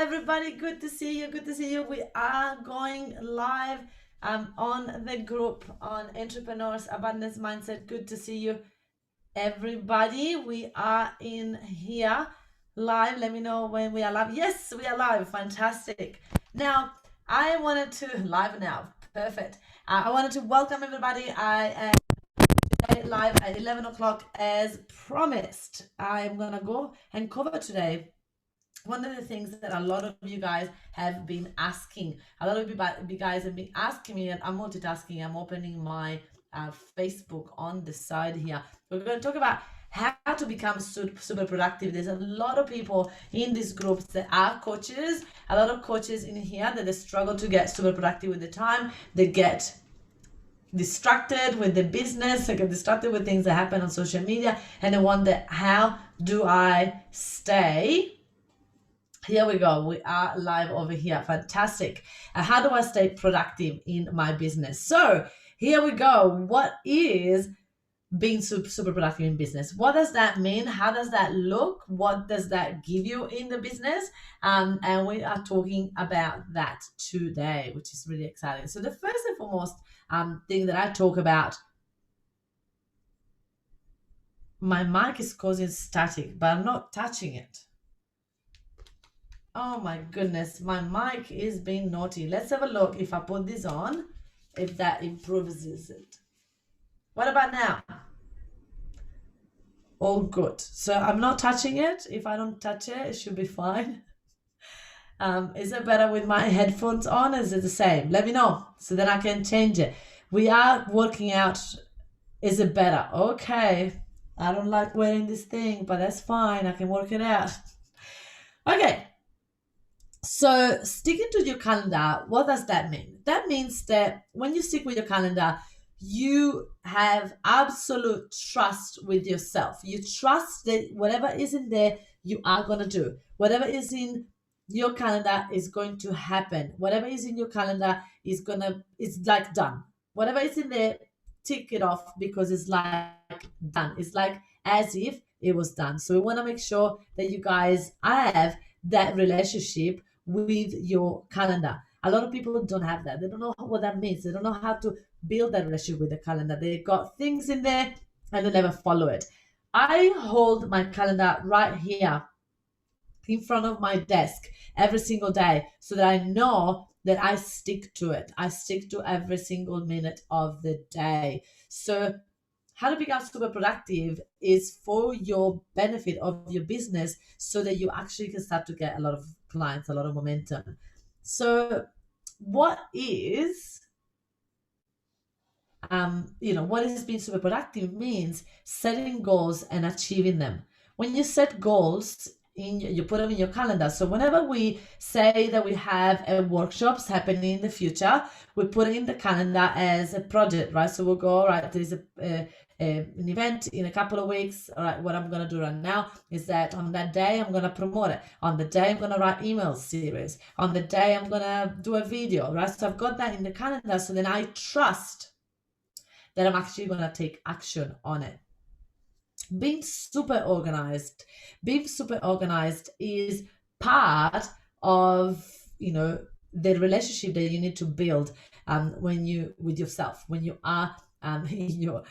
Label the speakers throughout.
Speaker 1: everybody. Good to see you. Good to see you. We are going live on the group on Entrepreneurs Abundance Mindset. Good to see you, everybody. We are in here live. Let me know when we are live. Yes, we are live. Fantastic. Now, I wanted to live now. Perfect. I wanted to welcome everybody. I am live at 11 o'clock as promised. I'm going to go and cover today one of the things that a lot of you guys have been asking. A lot of you guys have been asking me, and I'm multitasking. I'm opening my Facebook on the side here. We're going to talk about how to become super productive. There's a lot of people in these groups that are coaches, a lot of coaches in here that they struggle to get super productive with the time. They get distracted with the business, they get distracted with things that happen on social media, and they wonder, how do I stay? Here we go. We are live over here. Fantastic. How do I stay productive in my business? So here we go. What is being super productive in business? What does that mean? How does that look? What does that give you in the business? And we are talking about that today, which is really exciting. So the first and foremost thing that I talk about, my mic is causing static, but I'm not touching it. Oh my goodness, my mic is being naughty. Let's have a look if I put this on, if that improves it. What about now? All good. So I'm not touching it. If I don't touch it, it should be fine. Is it better with my headphones on? Is it the same? Let me know so then I can change it. We are working out. Is it better? Okay. I don't like wearing this thing, but that's fine. I can work it out. Okay. So sticking to your calendar, what does that mean? That means that when you stick with your calendar, you have absolute trust with yourself. You trust that whatever is in there, you are going to do. Whatever is in your calendar is going to happen. Whatever is in your calendar is like done. Whatever is in there, tick it off because it's like done. It's like as if it was done. So we want to make sure that you guys have that relationship with your calendar. A lot of people don't have that. They don't know what that means. They don't know how to build that relationship with the calendar. They got things in there and they never follow it. I hold my calendar right here in front of my desk every single day so that I know that I stick to it. I stick to every single minute of the day. So how to become super productive is for your benefit of your business so that you actually can start to get a lot of clients, a lot of momentum. So what is what is being super productive means setting goals and achieving them. When you set goals, you put them in your calendar. So whenever we say that we have workshops happening in the future, we put it in the calendar as a project, right? So we'll go, all right, there's an event in a couple of weeks. All right, what I'm going to do right now is that on that day, I'm going to promote it. On the day, I'm going to write email series. On the day, I'm going to do a video, right? So I've got that in the calendar. So then I trust that I'm actually going to take action on it. Being super organized is part of the relationship that you need to build with yourself. When you are in your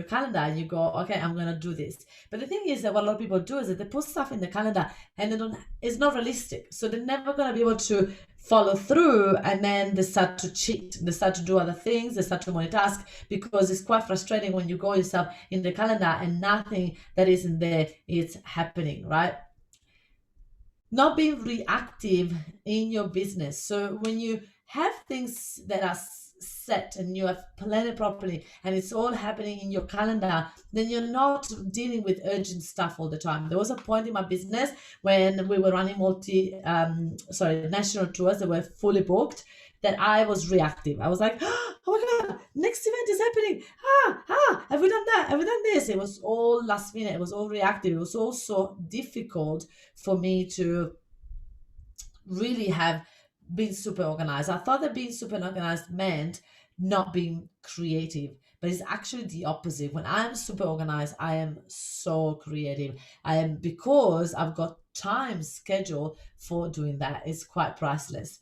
Speaker 1: calendar and you go, okay, I'm gonna do this. But the thing is that what a lot of people do is that they put stuff in the calendar and it's not realistic, so they're never gonna be able to follow through, and then they start to cheat, they start to do other things, they start to multitask, because it's quite frustrating when you go yourself in the calendar and nothing that isn't there is happening, right? Not being reactive in your business. So when you have things that are set and you have planned it properly and it's all happening in your calendar, then you're not dealing with urgent stuff all the time. There was a point in my business when we were running national tours that were fully booked, that I was reactive. I was like, oh my God, next event is happening. Have we done that? Have we done this? It was all last minute. It was all reactive. It was also difficult for me to really have been super organized. I thought that being super organized meant not being creative, but it's actually the opposite. When I'm super organized, I am so creative. Because I've got time schedule for doing that is quite priceless.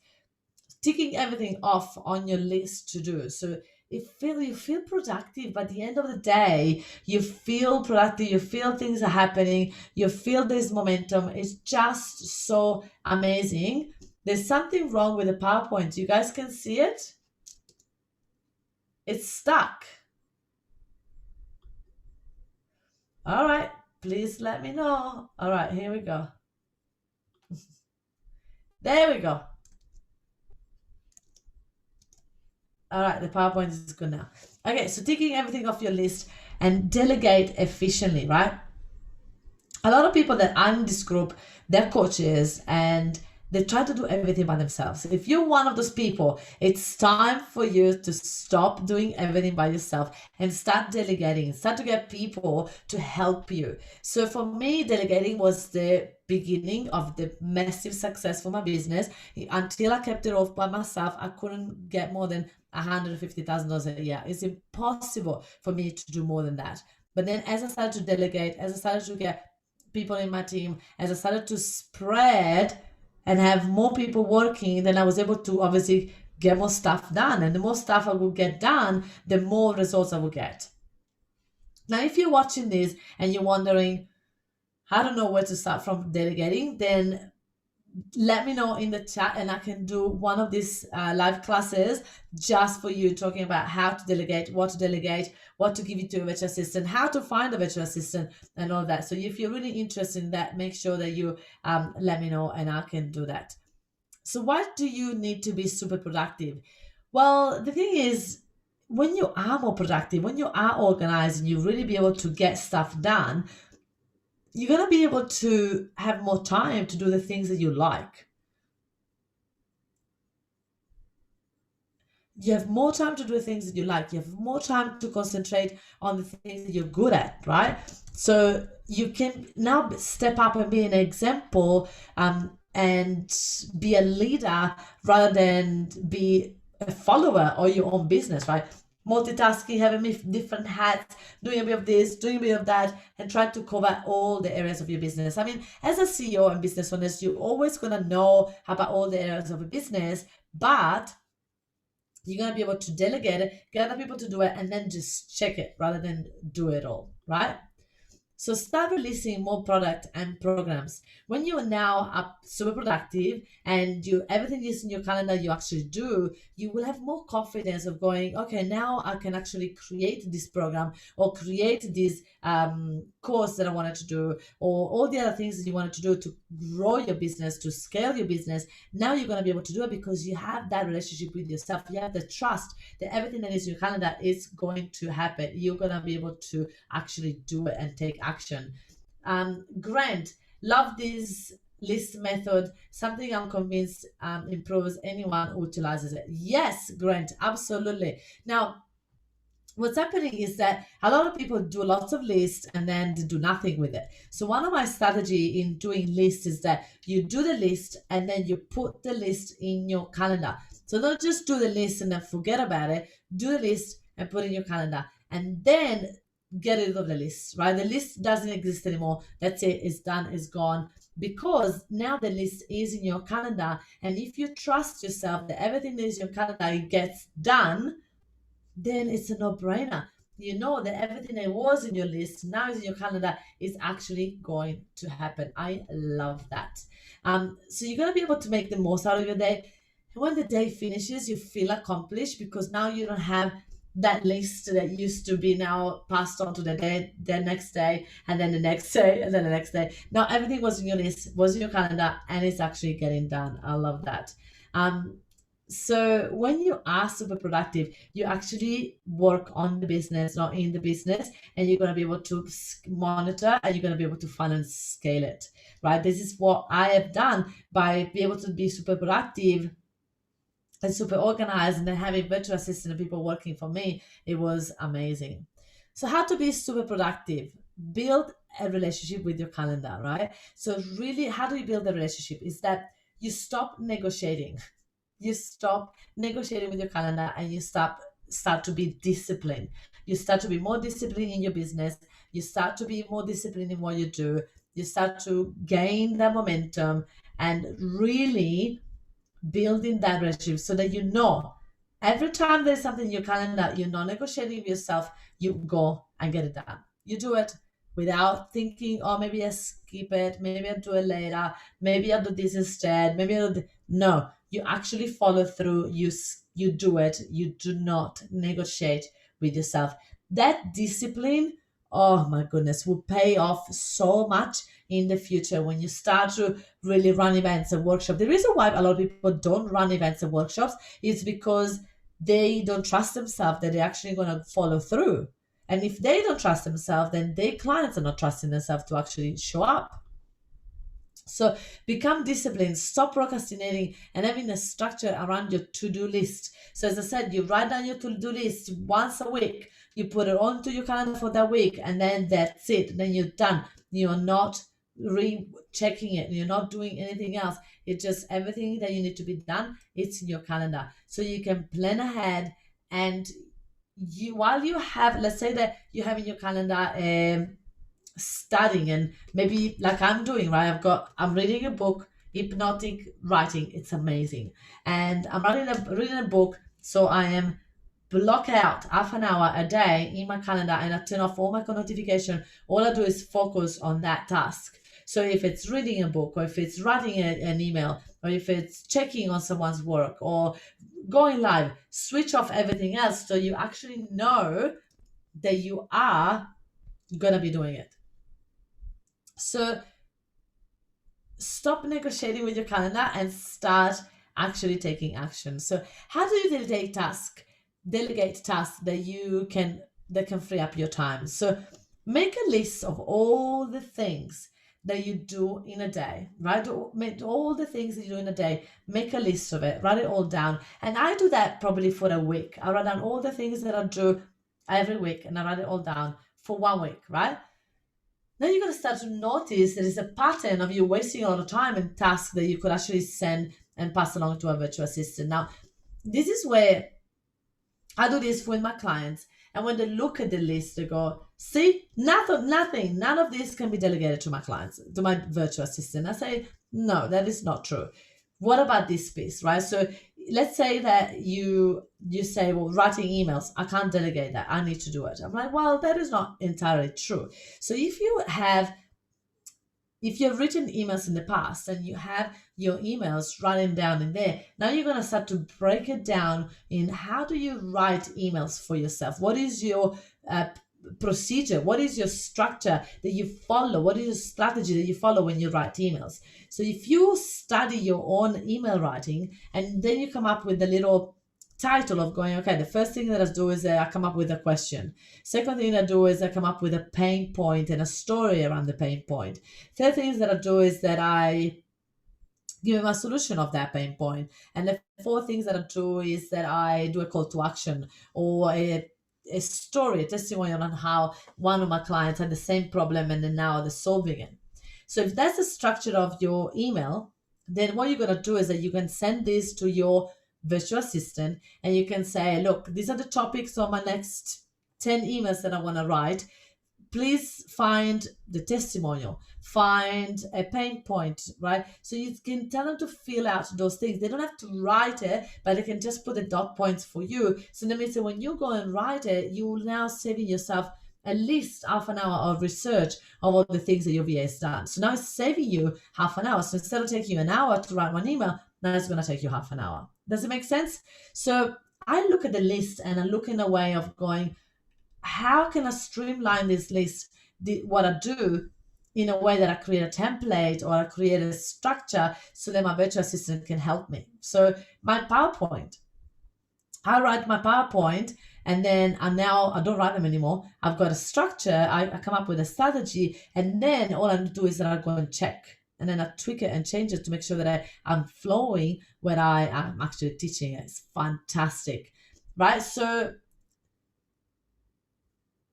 Speaker 1: Ticking everything off on your list to do. So you feel productive. By the end of the day, you feel productive, you feel things are happening, you feel this momentum. It's just so amazing. There's something wrong with the PowerPoint. You guys can see it? It's stuck. All right, please let me know. All right, here we go. There we go. All right, the PowerPoint is good now. Okay, so taking everything off your list and delegate efficiently, right? A lot of people that are in this group, they're coaches and they try to do everything by themselves. If you're one of those people, it's time for you to stop doing everything by yourself and start delegating, start to get people to help you. So for me, delegating was the beginning of the massive success for my business. Until I kept it off by myself, I couldn't get more than $150,000 a year. It's impossible for me to do more than that. But then as I started to delegate, as I started to get people in my team, as I started to spread and have more people working, then I was able to obviously get more stuff done. And the more stuff I will get done, the more results I will get. Now, if you're watching this and you're wondering, I don't know where to start from delegating, then let me know in the chat and I can do one of these live classes just for you, talking about how to delegate, what to give it to a virtual assistant, how to find a virtual assistant and all that. So if you're really interested in that, make sure that you let me know and I can do that. So why do you need to be super productive? Well, the thing is, when you are more productive, when you are organized and you really be able to get stuff done, you're going to be able to have more time to do the things that you like. You have more time to do the things that you like. You have more time to concentrate on the things that you're good at, right? So you can now step up and be an example and be a leader rather than be a follower or your own business, right? Multitasking, having different hats, doing a bit of this, doing a bit of that, and trying to cover all the areas of your business. I mean, as a CEO and business owner, you're always going to know about all the areas of a business, but you're going to be able to delegate it, get other people to do it, and then just check it rather than do it all, right? So start releasing more product and programs. When you are now up super productive and everything is in your calendar you actually do, you will have more confidence of going, okay, now I can actually create this program or create this course that I wanted to do, or all the other things that you wanted to do to grow your business, to scale your business. Now you're going to be able to do it because you have that relationship with yourself. You have the trust that everything that is in your calendar is going to happen. You're going to be able to actually do it and take action. Grant, love this list method. Something I'm convinced improves anyone who utilizes it. Yes, Grant, absolutely. Now, what's happening is that a lot of people do lots of lists and then they do nothing with it. So one of my strategy in doing lists is that you do the list and then you put the list in your calendar. So don't just do the list and then forget about it. Do the list and put it in your calendar and then get rid of the list, right? The list doesn't exist anymore. That's it. It's done. It's gone. Because now the list is in your calendar. And if you trust yourself that everything that is in your calendar gets done, then it's a no-brainer. You know that everything that was in your list now is in your calendar is actually going to happen. I love that. So you're going to be able to make the most out of your day. And when the day finishes, you feel accomplished because now you don't have that list that used to be now passed on to the next day, and then the next day, and then the next day. Now everything was in your list, was in your calendar, and it's actually getting done. I love that. So when you are super productive, you actually work on the business, not in the business, and you're going to be able to monitor and you're going to be able to fund and scale it, right? This is what I have done by being able to be super productive and super organized and then having virtual assistant and people working for me. It was amazing. So how to be super productive? Build a relationship with your calendar, right? So really, how do you build a relationship? Is that you stop negotiating. You stop negotiating with your calendar and you start to be disciplined. You start to be more disciplined in your business. You start to be more disciplined in what you do. you start to gain that momentum and really building that relationship so that you know every time there's something in your calendar, you're not negotiating with yourself, you go and get it done. You do it without thinking, oh, maybe I skip it, maybe I'll do it later, maybe I'll do this instead, maybe I'll do... No, you actually follow through, you do it, you do not negotiate with yourself. That discipline, oh my goodness, will pay off so much in the future when you start to really run events and workshops. The reason why a lot of people don't run events and workshops is because they don't trust themselves that they're actually going to follow through. And if they don't trust themselves, then their clients are not trusting themselves to actually show up. So become disciplined, stop procrastinating, and having a structure around your to-do list. So as I said, you write down your to-do list once a week, you put it onto your calendar for that week, and then that's it. Then you're done. You're not rechecking it. You're not doing anything else. It's just everything that you need to be done, it's in your calendar. So you can plan ahead, and while you have, let's say that you have in your calendar studying, and maybe like I'm doing, right? I'm reading a book, hypnotic writing. It's amazing. And I'm reading a book. So I am block out half an hour a day in my calendar, and I turn off all my notification. All I do is focus on that task. So if it's reading a book, or if it's writing an email, or if it's checking on someone's work, or going live, switch off everything else so you actually know that you are going to be doing it. So stop negotiating with your calendar and start actually taking action. So how do you delegate tasks that can free up your time? So make a list of all the things that you do in a day, right? Make all the things that you do in a day, make a list of it, write it all down. And I do that probably for a week. I write down all the things that I do every week, and I write it all down for 1 week, right? Then you're going to start to notice there is a pattern of you wasting a lot of time in tasks that you could actually send and pass along to a virtual assistant. Now, this is where I do this with my clients. And when they look at the list, they go, see, nothing, none of this can be delegated to my clients, to my virtual assistant. I say, no, that is not true. What about this piece, right? So let's say that you say, well, writing emails, I can't delegate that. I need to do it. I'm like, well, that is not entirely true. So if you've written emails in the past and you have your emails written down in there, now you're going to start to break it down in how do you write emails for yourself? What is your procedure? What is your structure that you follow? What is your strategy that you follow when you write emails? So if you study your own email writing and then you come up with a little title of going, okay, the first thing that I do is I come up with a question. Second thing I do is I come up with a pain point and a story around the pain point. Third thing that I do is that I give them a solution of that pain point. And the fourth things that I do is that I do a call to action or a story, a testimonial on how one of my clients had the same problem and then now they're solving it. So if that's the structure of your email, then what you're going to do is that you can send this to your virtual assistant and you can say, look, these are the topics on my next 10 emails that I want to write. Please find the testimonial, find a pain point, right? So you can tell them to fill out those things. They don't have to write it, but they can just put the dot points for you. So that means that when you go and write it, you're now saving yourself at least half an hour of research of all the things that your VA has done. So now it's saving you half an hour. So instead of taking you an hour to write one email, now it's going to take you half an hour. Does it make sense? So I look at the list and I look in a way of going, how can I streamline this list, what I do, in a way that I create a template or I create a structure so that my virtual assistant can help me. So my PowerPoint, I write my PowerPoint and then I don't write them anymore. I've got a structure. I come up with a strategy and then all I do is that I go and check and then I tweak it and change it to make sure that I'm flowing when I am actually teaching it. It's fantastic, right? So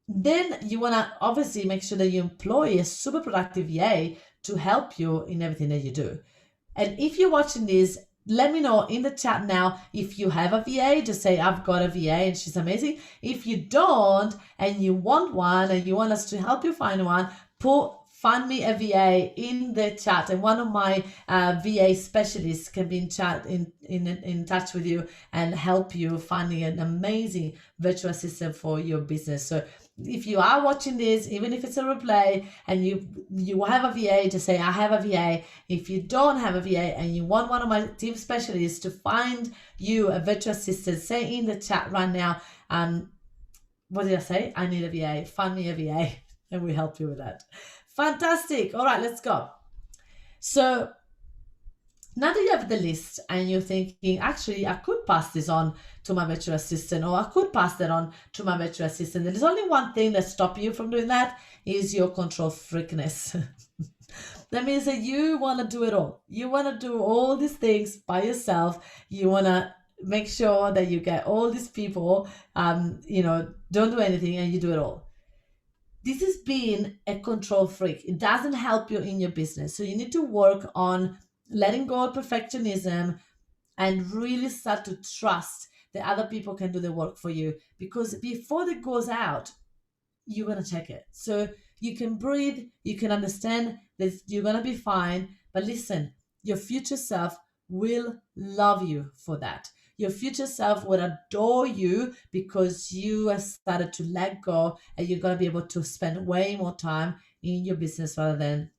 Speaker 1: then you want to obviously make sure that you employ a super productive VA to help you in everything that you do. And if you're watching this, let me know in the chat now if you have a VA. Just say, I've got a VA and she's amazing. If you don't and you want one and you want us to help you find one, put find me a VA in the chat, and one of my VA specialists can be in touch with you and help you finding an amazing virtual assistant for your business. So if you are watching this, even if it's a replay, and you have a VA, just say I have a VA. If you don't have a VA and you want one of my team specialists to find you a virtual assistant, say in the chat right now, what did I say? I need a VA. Find me a VA and we help you with that. Fantastic. All right, let's go. So now that you have the list and you're thinking, actually, I could pass this on to my virtual assistant, or I could pass that on to my virtual assistant. There's only one thing that stops you from doing that, is your control freakness. That means that you want to do it all. You want to do all these things by yourself. You want to make sure that you get all these people, don't do anything and you do it all. This is being a control freak. It doesn't help you in your business. So you need to work on letting go of perfectionism and really start to trust that other people can do the work for you, because before it goes out, you're going to check it. So you can breathe, you can understand that you're going to be fine. But listen, your future self will love you for that. Your future self will adore you because you have started to let go, and you're going to be able to spend way more time in your business rather than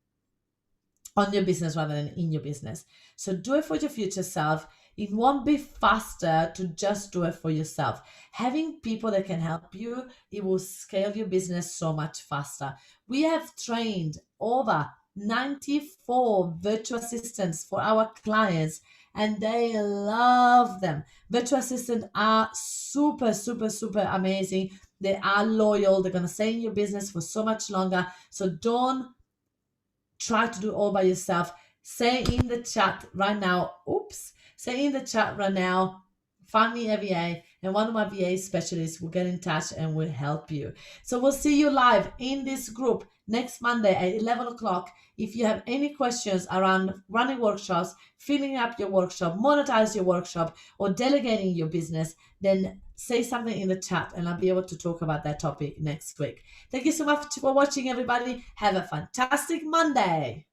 Speaker 1: in your business. So do it for your future self. It won't be faster to just do it for yourself. Having people that can help you, it will scale your business so much faster. We have trained over 94 virtual assistants for our clients, and they love them. Virtual assistants are super, super, super amazing. They are loyal. They're going to stay in your business for so much longer. So don't try to do it all by yourself. Say in the chat right now, find me a VA, and one of my VA specialists will get in touch and will help you. So we'll see you live in this group next Monday at 11 o'clock. If you have any questions around running workshops, filling up your workshop, monetize your workshop, or delegating your business, then say something in the chat and I'll be able to talk about that topic next week. Thank you so much for watching, everybody. Have a fantastic Monday.